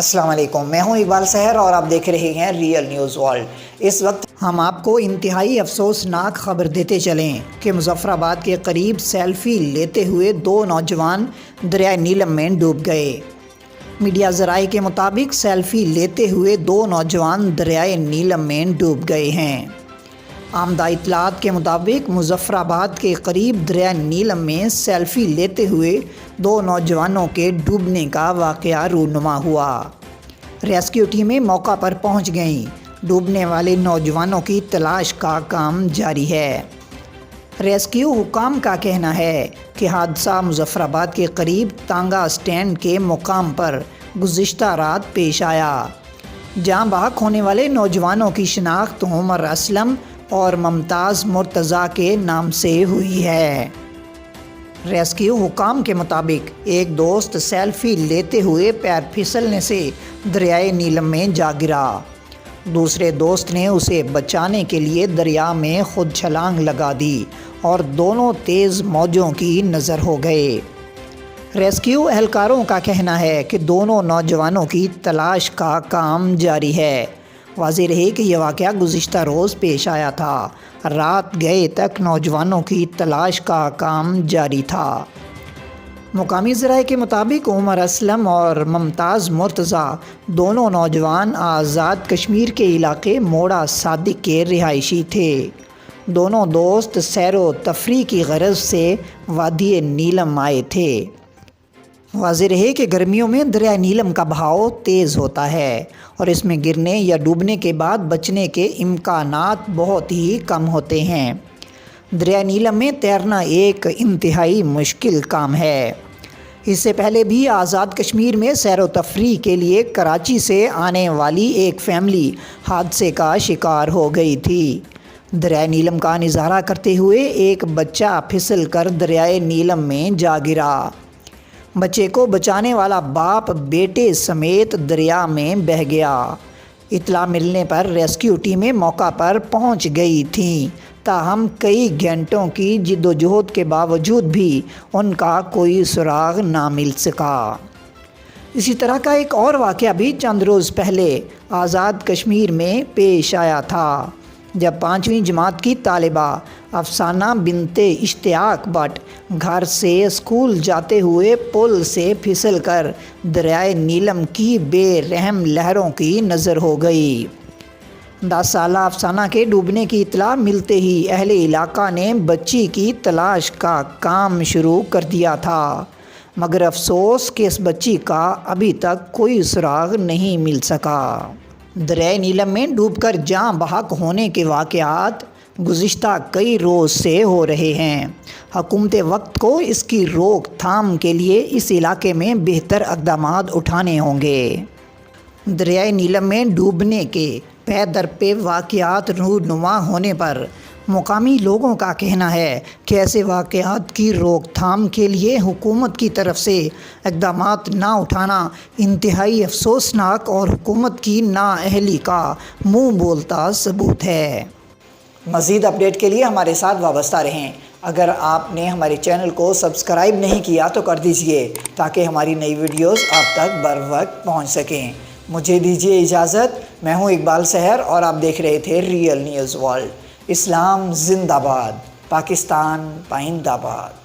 السلام علیکم، میں ہوں اقبال سحر اور آپ دیکھ رہے ہیں ریئل نیوز ورلڈ۔ اس وقت ہم آپ کو انتہائی افسوسناک خبر دیتے چلیں کہ مظفر آباد کے قریب سیلفی لیتے ہوئے 2 نوجوان دریائے نیلم میں ڈوب گئے۔ میڈیا ذرائع کے مطابق سیلفی لیتے ہوئے 2 نوجوان دریائے نیلم میں ڈوب گئے ہیں۔ آمدہ اطلاعات کے مطابق مظفر آباد کے قریب دریائے نیلم میں سیلفی لیتے ہوئے 2 نوجوانوں کے ڈوبنے کا واقعہ رونما ہوا۔ ریسکیو ٹیمیں موقع پر پہنچ گئیں۔ ڈوبنے والے نوجوانوں کی تلاش کا کام جاری ہے۔ ریسکیو حکام کا کہنا ہے کہ حادثہ مظفر آباد کے قریب تانگا اسٹینڈ کے مقام پر گزشتہ رات پیش آیا، جہاں بحق ہونے والے نوجوانوں کی شناخت عمر اسلم اور ممتاز مرتضیٰ کے نام سے ہوئی ہے۔ ریسکیو حکام کے مطابق ایک دوست سیلفی لیتے ہوئے پیر پھسلنے سے دریائے نیلم میں جا گرا۔ دوسرے دوست نے اسے بچانے کے لیے دریا میں خود چھلانگ لگا دی اور دونوں تیز موجوں کی نظر ہو گئے۔ ریسکیو اہلکاروں کا کہنا ہے کہ دونوں نوجوانوں کی تلاش کا کام جاری ہے۔ واضح رہے کہ یہ واقعہ گزشتہ روز پیش آیا تھا۔ رات گئے تک نوجوانوں کی تلاش کا کام جاری تھا۔ مقامی ذرائع کے مطابق عمر اسلم اور ممتاز مرتضیٰ دونوں نوجوان آزاد کشمیر کے علاقے موڑا صادق کے رہائشی تھے۔ دونوں دوست سیر و تفریح کی غرض سے وادی نیلم آئے تھے۔ واضح رہے کہ گرمیوں میں دریائے نیلم کا بہاؤ تیز ہوتا ہے اور اس میں گرنے یا ڈوبنے کے بعد بچنے کے امکانات بہت ہی کم ہوتے ہیں۔ دریائے نیلم میں تیرنا ایک انتہائی مشکل کام ہے۔ اس سے پہلے بھی آزاد کشمیر میں سیر و تفریح کے لیے کراچی سے آنے والی ایک فیملی حادثے کا شکار ہو گئی تھی۔ دریائے نیلم کا نظارہ کرتے ہوئے ایک بچہ پھسل کر دریائے نیلم میں جا گرا۔ بچے کو بچانے والا باپ بیٹے سمیت دریا میں بہہ گیا۔ اطلاع ملنے پر ریسکیو ٹیمیں موقع پر پہنچ گئی تھیں، تاہم کئی گھنٹوں کی جدوجہد کے باوجود بھی ان کا کوئی سراغ نہ مل سکا۔ اسی طرح کا ایک اور واقعہ بھی چند روز پہلے آزاد کشمیر میں پیش آیا تھا، جب 5ویں جماعت کی طالبہ افسانہ بنت اشتیاق بٹ گھر سے اسکول جاتے ہوئے پل سے پھسل کر دریائے نیلم کی بے رحم لہروں کی نظر ہو گئی۔ 10 سالہ افسانہ کے ڈوبنے کی اطلاع ملتے ہی اہل علاقہ نے بچی کی تلاش کا کام شروع کر دیا تھا، مگر افسوس کہ اس بچی کا ابھی تک کوئی سراغ نہیں مل سکا۔ دریائے نیلم میں ڈوب کر جاں بحق ہونے کے واقعات گزشتہ کئی روز سے ہو رہے ہیں۔ حکومت وقت کو اس کی روک تھام کے لیے اس علاقے میں بہتر اقدامات اٹھانے ہوں گے۔ دریائے نیلم میں ڈوبنے کے پے در پے واقعات رونما ہونے پر مقامی لوگوں کا کہنا ہے کہ ایسے واقعات کی روک تھام کے لیے حکومت کی طرف سے اقدامات نہ اٹھانا انتہائی افسوسناک اور حکومت کی نااہلی کا منہ بولتا ثبوت ہے۔ مزید اپڈیٹ کے لیے ہمارے ساتھ وابستہ رہیں۔ اگر آپ نے ہمارے چینل کو سبسکرائب نہیں کیا تو کر دیجئے تاکہ ہماری نئی ویڈیوز آپ تک بر وقت پہنچ سکیں۔ مجھے دیجئے اجازت۔ میں ہوں اقبال سحر اور آپ دیکھ رہے تھے ریئل نیوز ورلڈ۔ اسلام زندہ باد، پاکستان پائندہ باد۔